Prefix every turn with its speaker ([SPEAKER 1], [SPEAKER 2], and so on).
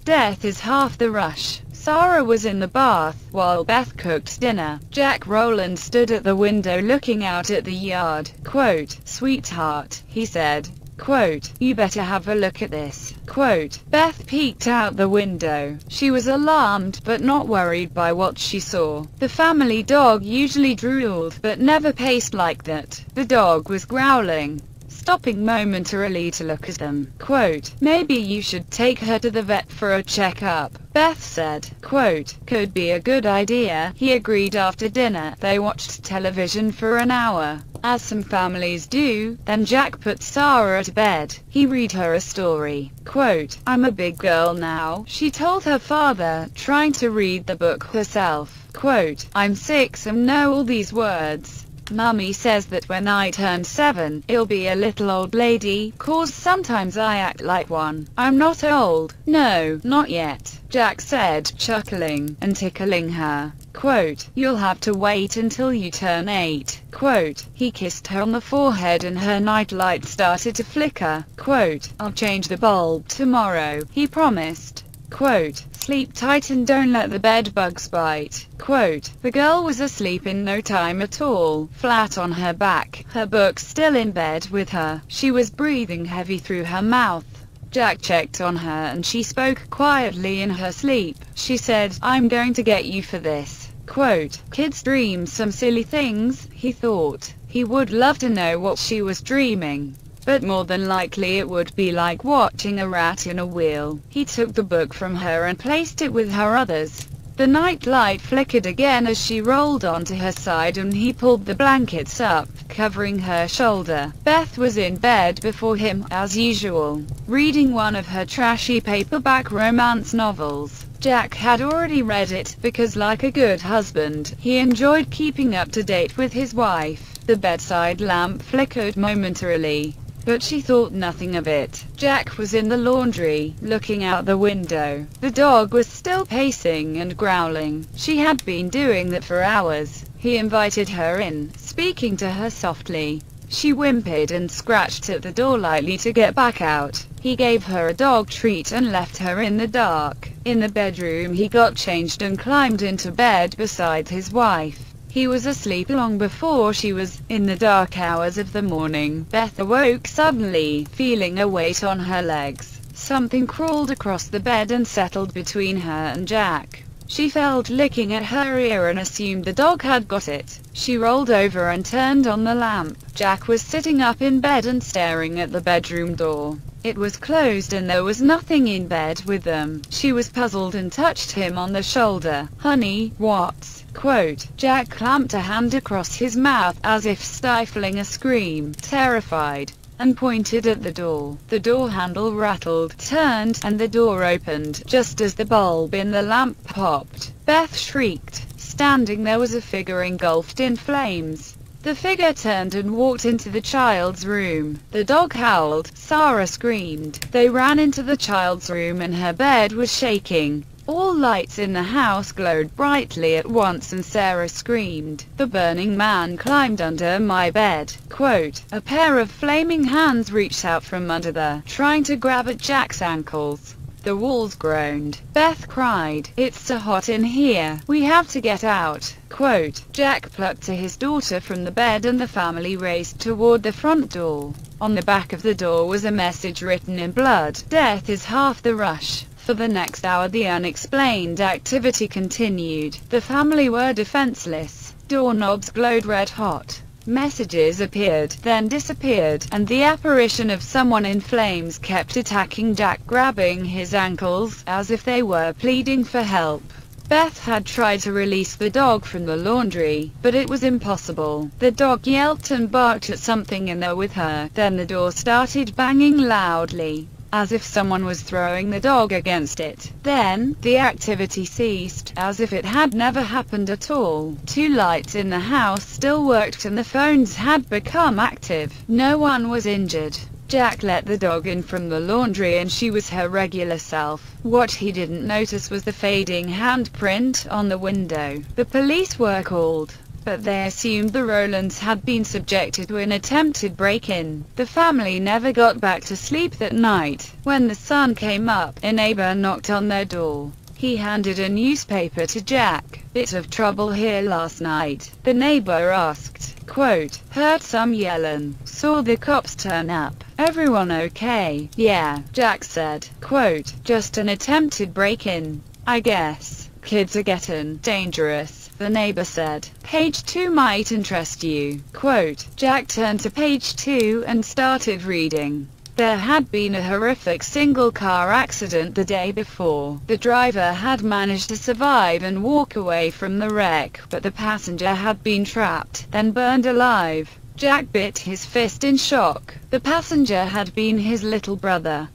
[SPEAKER 1] Death is half the rush. Sara was in the bath, while Beth cooked dinner. Rowland stood at the window looking out at the yard. Quote, "Sweetheart," he said. Quote, "You better have a look at this." Quote, Beth peeked out the window. She was alarmed, but not worried by what she saw. The family dog usually drooled, but never paced like that. The dog was growling, stopping momentarily to look at them. Quote, "Maybe you should take her to the vet for a checkup," Beth said. Quote, "Could be a good idea," he agreed. After dinner, they watched television for an hour, as some families do. Then Jack put Sara to bed. He read her a story. Quote, "I'm a big girl now," she told her father, trying to read the book herself. Quote, "I'm 6 and know all these words. Mummy says that when I turn 7, I'll be a little old lady, 'cause sometimes I act like one. I'm not old." "No, not yet," Jack said, chuckling and tickling her. Quote, "You'll have to wait until you turn 8. Quote, he kissed her on the forehead and her nightlight started to flicker. Quote, "I'll change the bulb tomorrow," he promised. Quote, "Sleep tight and don't let the bed bugs bite." Quote, the girl was asleep in no time at all, flat on her back, her book still in bed with her. She was breathing heavy through her mouth. Jack checked on her and she spoke quietly in her sleep. She said, "I'm going to get you for this." Quote, "Kids dream some silly things," he thought. He would love to know what she was dreaming, but more than likely it would be like watching a rat in a wheel. He took the book from her and placed it with her others. The night light flickered again as she rolled onto her side and he pulled the blankets up, covering her shoulder. Beth was in bed before him, as usual, reading one of her trashy paperback romance novels. Jack had already read it, because like a good husband, he enjoyed keeping up to date with his wife. The bedside lamp flickered momentarily, but she thought nothing of it. Jack was in the laundry, looking out the window. The dog was still pacing and growling. She had been doing that for hours. He invited her in, speaking to her softly. She whimpered and scratched at the door lightly to get back out. He gave her a dog treat and left her in the dark. In the bedroom he got changed and climbed into bed beside his wife. He was asleep long before she was. In the dark hours of the morning, Beth awoke suddenly, feeling a weight on her legs. Something crawled across the bed and settled between her and Jack. She felt licking at her ear and assumed the dog had got it. She rolled over and turned on the lamp. Jack was sitting up in bed and staring at the bedroom door. It was closed and there was nothing in bed with them. She was puzzled and touched him on the shoulder. "Honey, what's?" Quote, Jack clamped a hand across his mouth, as if stifling a scream, terrified, and pointed at the door. The door handle rattled, turned, and the door opened, just as the bulb in the lamp popped. Beth shrieked. Standing there was a figure engulfed in flames. The figure turned and walked into the child's room. The dog howled. Sara screamed. They ran into the child's room and her bed was shaking. All lights in the house glowed brightly at once and Sara screamed. "The burning man climbed under my bed." Quote, a pair of flaming hands reached out from under there, trying to grab at Jack's ankles. The walls groaned. Beth cried, "It's so hot in here. We have to get out." Quote, Jack plucked to his daughter from the bed and the family raced toward the front door. On the back of the door was a message written in blood. "Death is half the rush." For the next hour the unexplained activity continued. The family were defenseless. Doorknobs glowed red hot. Messages appeared, then disappeared, and the apparition of someone in flames kept attacking Jack, grabbing his ankles, as if they were pleading for help. Beth had tried to release the dog from the laundry, but it was impossible. The dog yelped and barked at something in there with her. Then the door started banging loudly, as if someone was throwing the dog against it. Then, the activity ceased, as if it had never happened at all. 2 lights in the house still worked and the phones had become active. No one was injured. Jack let the dog in from the laundry and she was her regular self. What he didn't notice was the fading handprint on the window. The police were called. but they assumed the Rowlands had been subjected to an attempted break-in. The family never got back to sleep that night. When the sun came up, a neighbor knocked on their door. He handed a newspaper to Jack. "Bit of trouble here last night?" the neighbor asked. Quote, "Heard some yellin'. Saw the cops turn up. Everyone okay?" "Yeah," Jack said. Quote, "Just an attempted break-in, I guess. Kids are getting dangerous," the neighbor said. "Page 2 might interest you." Quote, Jack turned to page 2 and started reading. There had been a horrific single-car accident the day before. The driver had managed to survive and walk away from the wreck, but the passenger had been trapped, then burned alive. Jack bit his fist in shock. The passenger had been his little brother.